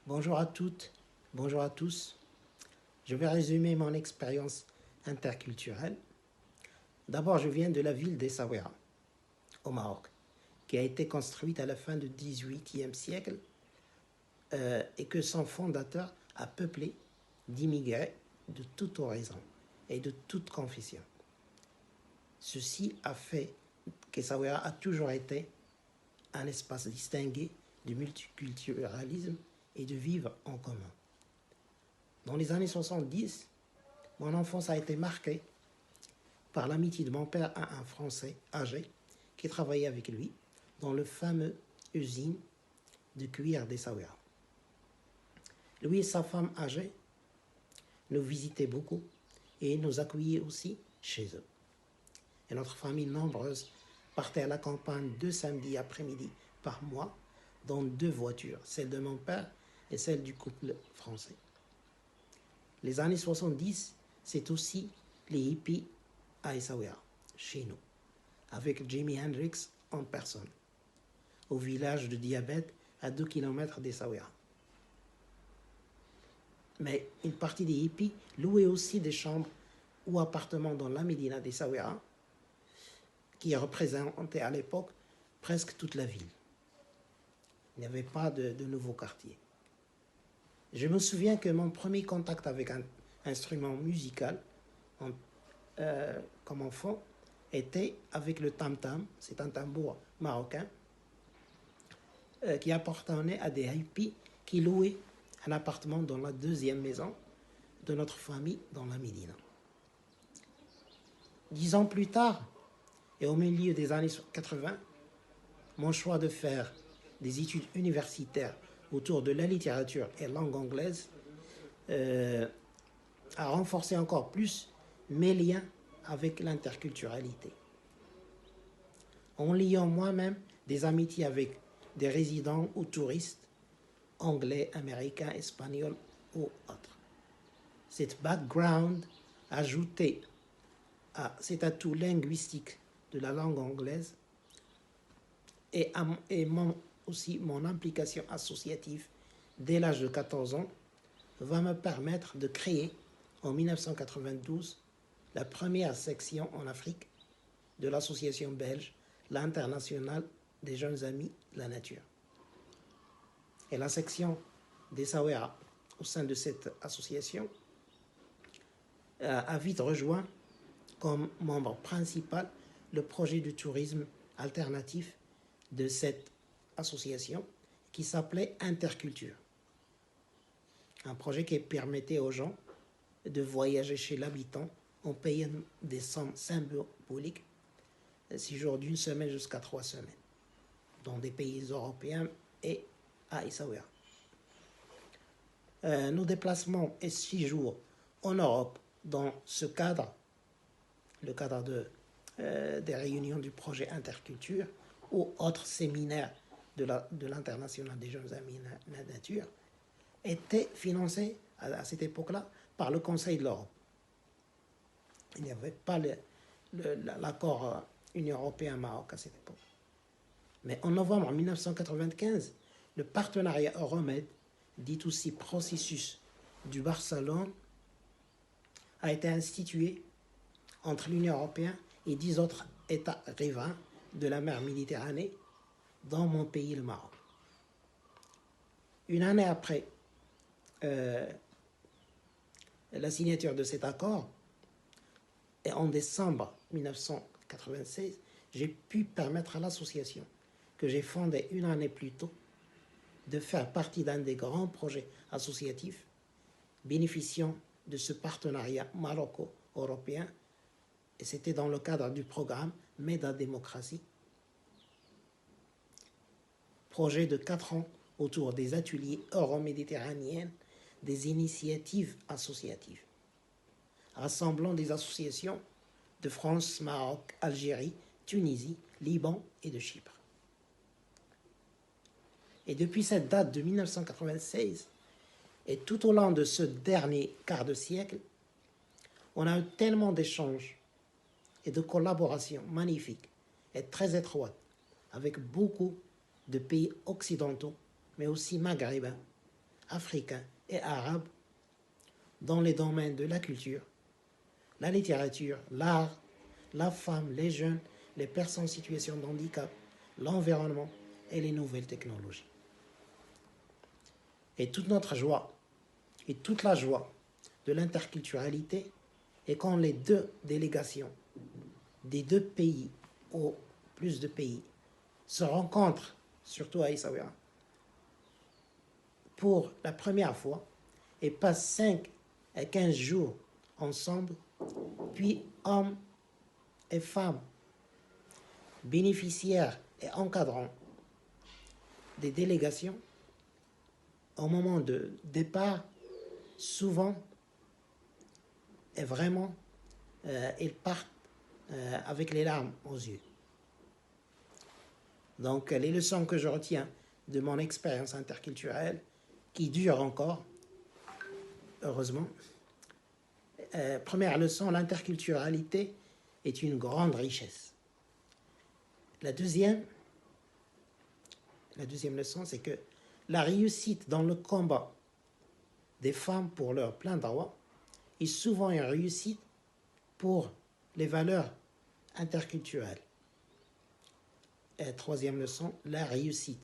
Bonjour à toutes, bonjour à tous. Je vais résumer mon expérience interculturelle. D'abord, je viens de la ville d'Essaouira, au Maroc, qui a été construite à la fin du XVIIIe siècle et que son fondateur a peuplé d'immigrés de tout horizon et de toute confession. Ceci a fait qu'Essaouira a toujours été un espace distingué du multiculturalisme et de vivre en commun. Dans les années 70, mon enfance a été marquée par l'amitié de mon père à un Français âgé qui travaillait avec lui dans le fameux usine de cuir d'Essaouira. Lui et sa femme âgée nous visitaient beaucoup et nous accueillaient aussi chez eux. Et notre famille nombreuse partait à la campagne 2 samedis après-midi par mois dans 2 voitures, celle de mon père et celle du couple français. Les années 70, c'est aussi les hippies à Essaouira, chez nous, avec Jimi Hendrix en personne, au village de Diabète, à 2 km d'Essaouira. Mais une partie des hippies louaient aussi des chambres ou appartements dans la Médina d'Essaouira, qui représentait à l'époque presque toute la ville. Il n'y avait pas de nouveaux quartiers. Je me souviens que mon premier contact avec un instrument musical comme enfant était avec le tam-tam. C'est un tambour marocain qui appartenait à des hippies qui louaient un appartement dans la 2e maison de notre famille dans la Médina. 10 ans plus tard, et au milieu des années 80, mon choix de faire des études universitaires autour de la littérature et langue anglaise a renforcé encore plus mes liens avec l'interculturalité. En liant moi-même des amitiés avec des résidents ou touristes, anglais, américains, espagnols ou autres. Cet background ajouté à cet atout linguistique de la langue anglaise et aussi mon implication associative dès l'âge de 14 ans va me permettre de créer en 1992 la première section en Afrique de l'association belge, l'Internationale des jeunes amis de la nature. Et la section d'Essaouira au sein de cette association a vite rejoint comme membre principal le projet de tourisme alternatif de cette association qui s'appelait Interculture. Un projet qui permettait aux gens de voyager chez l'habitant en payant des sommes symboliques, 6 jours d'1 semaine jusqu'à 3 semaines, dans des pays européens et à Essaouira. Nos déplacements et 6 jours en Europe dans ce cadre, le cadre des réunions du projet Interculture ou autres séminaires de l'Internationale des jeunes amis de la nature, étaient financés à cette époque-là par le Conseil de l'Europe. Il n'y avait pas l'accord Union européenne-Maroc à cette époque. Mais en novembre 1995, le partenariat Euromed, dit aussi processus du Barcelone, a été institué entre l'Union européenne et 10 autres États riverains de la mer Méditerranée, dans mon pays, le Maroc. Une année après la signature de cet accord, et en décembre 1996, j'ai pu permettre à l'association que j'ai fondée une année plus tôt de faire partie d'un des grands projets associatifs bénéficiant de ce partenariat maroco-européen, et c'était dans le cadre du programme MEDA Démocratie, projet de 4 ans autour des ateliers euro-méditerranéens des initiatives associatives, rassemblant des associations de France, Maroc, Algérie, Tunisie, Liban et de Chypre. Et depuis cette date de 1996, et tout au long de ce dernier quart de siècle, on a eu tellement d'échanges et de collaborations magnifiques et très étroites avec beaucoup de pays occidentaux, mais aussi maghrébins, africains et arabes dans les domaines de la culture, la littérature, l'art, la femme, les jeunes, les personnes en situation de handicap, l'environnement et les nouvelles technologies. Et toute notre joie et toute la joie de l'interculturalité est quand les deux délégations des deux pays ou plus de pays se rencontrent, surtout à Essaouira, pour la première fois et passent 5 à 15 jours ensemble, puis hommes et femmes, bénéficiaires et encadrants des délégations, au moment de départ, souvent, et vraiment, ils partent avec les larmes aux yeux. Donc, les leçons que je retiens de mon expérience interculturelle, qui dure encore, heureusement. Première leçon, l'interculturalité est une grande richesse. La deuxième leçon, c'est que la réussite dans le combat des femmes pour leurs pleins droits est souvent une réussite pour les valeurs interculturelles. Et troisième leçon, la réussite